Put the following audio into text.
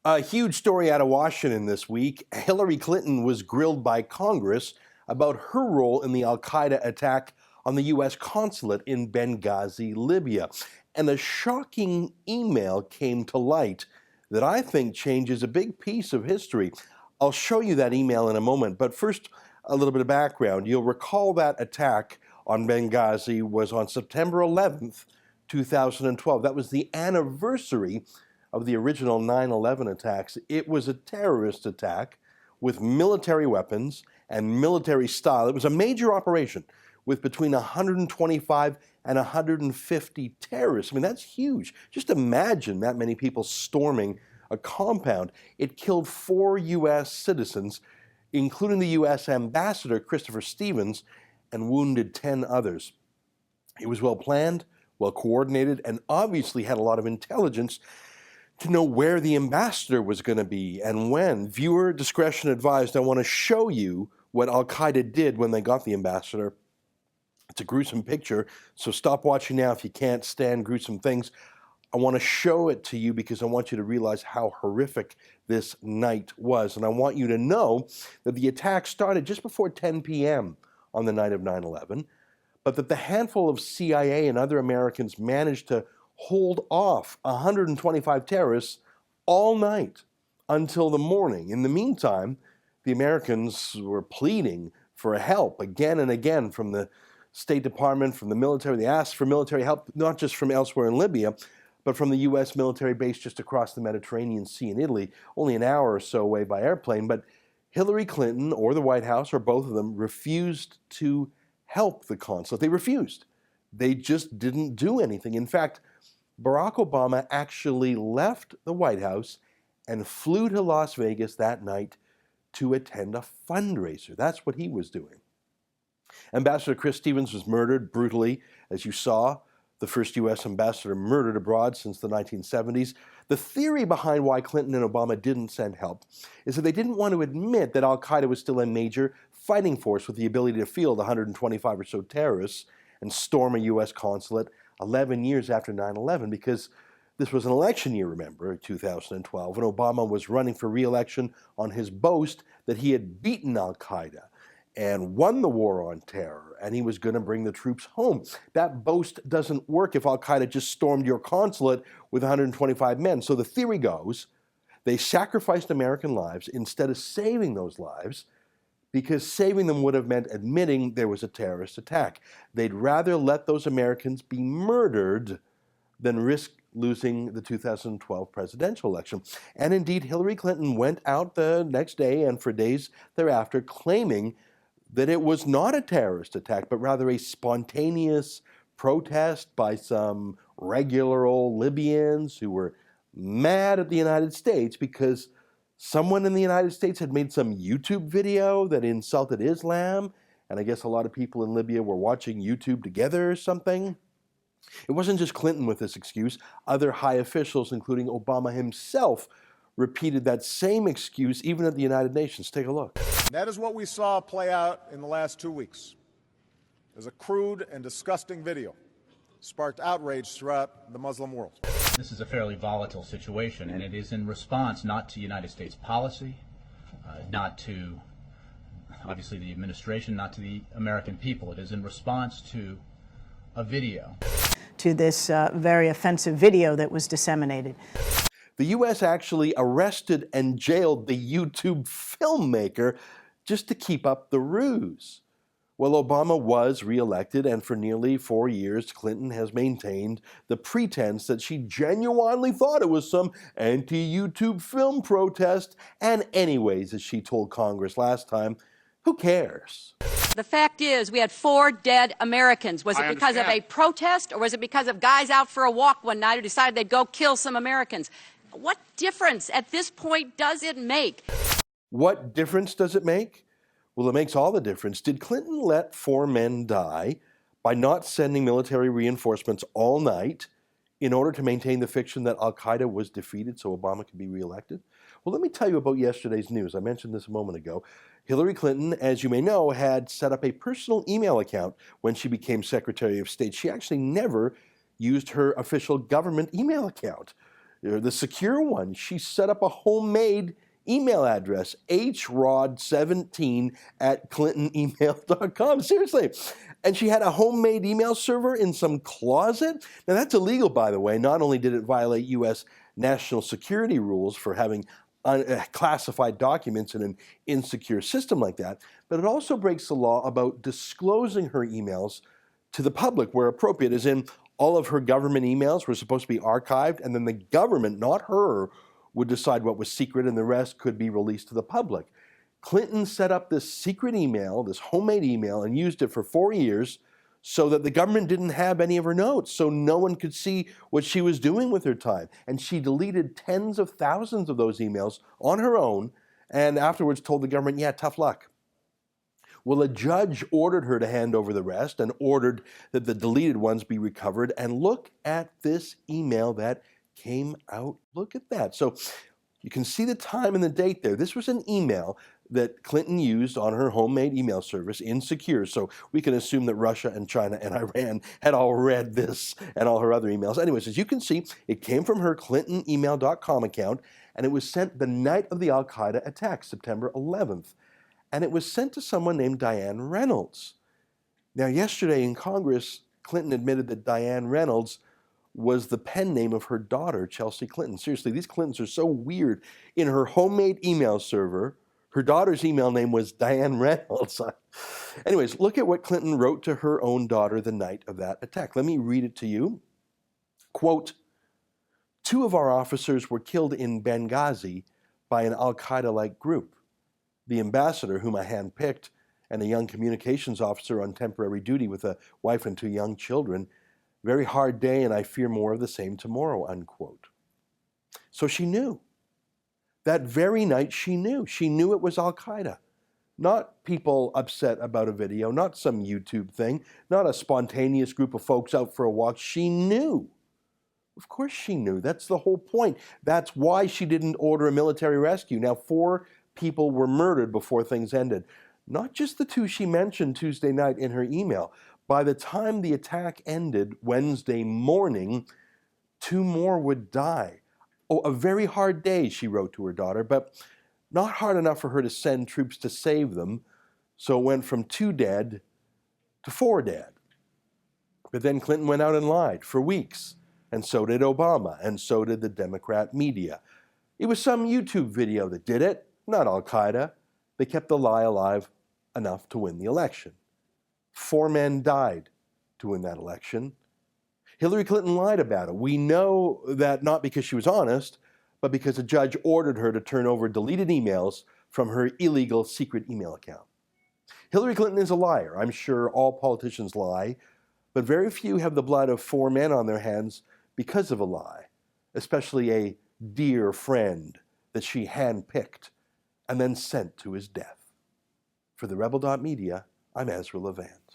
A huge story out of Washington this week. Hillary Clinton was grilled by Congress about her role in the Al-Qaeda attack on the U.S. consulate in Benghazi, Libya. And a shocking email came to light that I think changes a big piece of history. I'll show you that email in a moment, but first, a little bit of background. You'll recall that attack on Benghazi was on September 11th, 2012. That was the anniversary of the original 9/11 attacks. It was a terrorist attack with military weapons and military style. It was a major operation with between 125 and 150 terrorists. I mean, that's huge. Just imagine that many people storming a compound. It killed 4 U.S. citizens, including the U.S. ambassador, Christopher Stevens, and wounded 10 others. It was well planned, well coordinated, and obviously had a lot of intelligence to know where the ambassador was going to be and when. Viewer discretion advised. I want to show you what Al-Qaeda did when they got the ambassador. It's a gruesome picture, so stop watching now if you can't stand gruesome things. I want to show it to you because I want you to realize how horrific this night was. And I want you to know that the attack started just before 10 p.m. on the night of 9/11, but that the handful of CIA and other Americans managed to hold off 125 terrorists all night until the morning. In the meantime, the Americans were pleading for help again and again from the State Department, from the military. They asked for military help, not just from elsewhere in Libya, but from the U.S. military base just across the Mediterranean Sea in Italy, only an hour or so away by airplane. But Hillary Clinton or the White House, or both of them, refused to help the consulate. They refused. They just didn't do anything. In fact, Barack Obama actually left the White House and flew to Las Vegas that night to attend a fundraiser. That's what he was doing. Ambassador Chris Stevens was murdered brutally, as you saw, the first U.S. ambassador murdered abroad since the 1970s. The theory behind why Clinton and Obama didn't send help is that they didn't want to admit that Al-Qaeda was still a major fighting force with the ability to field 125 or so terrorists and storm a U.S. consulate 11 years after 9/11, because this was an election year, remember, 2012, when Obama was running for re-election on his boast that he had beaten Al-Qaeda and won the war on terror, and he was going to bring the troops home. That boast doesn't work if Al-Qaeda just stormed your consulate with 125 men. So the theory goes, they sacrificed American lives instead of saving those lives, because saving them would have meant admitting there was a terrorist attack. They'd rather let those Americans be murdered than risk losing the 2012 presidential election. And indeed, Hillary Clinton went out the next day and for days thereafter claiming that it was not a terrorist attack, but rather a spontaneous protest by some regular old Libyans who were mad at the United States because someone in the United States had made some YouTube video that insulted Islam, and I guess a lot of people in Libya were watching YouTube together or something. It wasn't just Clinton with this excuse. Other high officials, including Obama himself, repeated that same excuse even at the United Nations. Take a look. That is what we saw play out in the last 2 weeks. As a crude and disgusting video sparked outrage throughout the Muslim world. This is a fairly volatile situation, and it is in response not to United States policy, not to, obviously, the administration, not to the American people. It is in response to a video. To this very offensive video that was disseminated. The U.S. actually arrested and jailed the YouTube filmmaker just to keep up the ruse. Well, Obama was reelected, and for nearly 4 years, Clinton has maintained the pretense that she genuinely thought it was some anti-YouTube film protest. And anyways, as she told Congress last time, who cares? The fact is, we had 4 dead Americans. Was it because of a protest, or was it because of guys out for a walk one night who decided they'd go kill some Americans? What difference at this point does it make? What difference does it make? Well, it makes all the difference. Did Clinton let 4 men die by not sending military reinforcements all night in order to maintain the fiction that Al-Qaeda was defeated so Obama could be reelected? Well, let me tell you about yesterday's news. I mentioned this a moment ago. Hillary Clinton, as you may know, had set up a personal email account when she became Secretary of State. She actually never used her official government email account. the secure one. She set up a homemade email address, hrod17@clintonemail.com. Seriously. And she had a homemade email server in some closet. Now, that's illegal, by the way. Not only did it violate U.S. national security rules for having classified documents in an insecure system like that, but it also breaks the law about disclosing her emails to the public where appropriate, as in all of her government emails were supposed to be archived, and then the government, not her, would decide what was secret and the rest could be released to the public. Clinton set up this secret email, this homemade email, and used it for 4 years so that the government didn't have any of her notes, so no one could see what she was doing with her time. And she deleted tens of thousands of those emails on her own, and afterwards told the government, yeah, tough luck. Well, a judge ordered her to hand over the rest and ordered that the deleted ones be recovered. And look at this email that came out. Look at that. So you can see the time and the date there. This was an email that Clinton used on her homemade email service, insecure. So we can assume that Russia and China and Iran had all read this and all her other emails. Anyways, as you can see, it came from her ClintonEmail.com account, and it was sent the night of the Al-Qaeda attack, September 11th. And it was sent to someone named Diane Reynolds. Now, yesterday in Congress, Clinton admitted that Diane Reynolds was the pen name of her daughter, Chelsea Clinton. Seriously, these Clintons are so weird. In her homemade email server, her daughter's email name was Diane Reynolds. Anyways, look at what Clinton wrote to her own daughter the night of that attack. Let me read it to you. Quote, "2 of our officers were killed in Benghazi by an Al-Qaeda-like group. The ambassador, whom I handpicked, and a young communications officer on temporary duty with a wife and 2 young children. Very hard day, and I fear more of the same tomorrow," unquote. So she knew. That very night she knew. She knew it was Al-Qaeda. Not people upset about a video, not some YouTube thing, not a spontaneous group of folks out for a walk. She knew. Of course she knew. That's the whole point. That's why she didn't order a military rescue. Now, 4 people were murdered before things ended. Not just the 2 she mentioned Tuesday night in her email. By the time the attack ended Wednesday morning, 2 more would die. Oh, a very hard day, she wrote to her daughter, but not hard enough for her to send troops to save them. So it went from 2 dead to 4 dead. But then Clinton went out and lied for weeks, and so did Obama, and so did the Democrat media. It was some YouTube video that did it, not Al-Qaeda. They kept the lie alive enough to win the election. 4 men died to win that election. Hillary Clinton lied about it. We know that not because she was honest, but because a judge ordered her to turn over deleted emails from her illegal secret email account. Hillary Clinton is a liar. I'm sure all politicians lie, but very few have the blood of 4 men on their hands because of a lie, especially a dear friend that she handpicked and then sent to his death. For TheRebel.media, I'm Ezra Levant.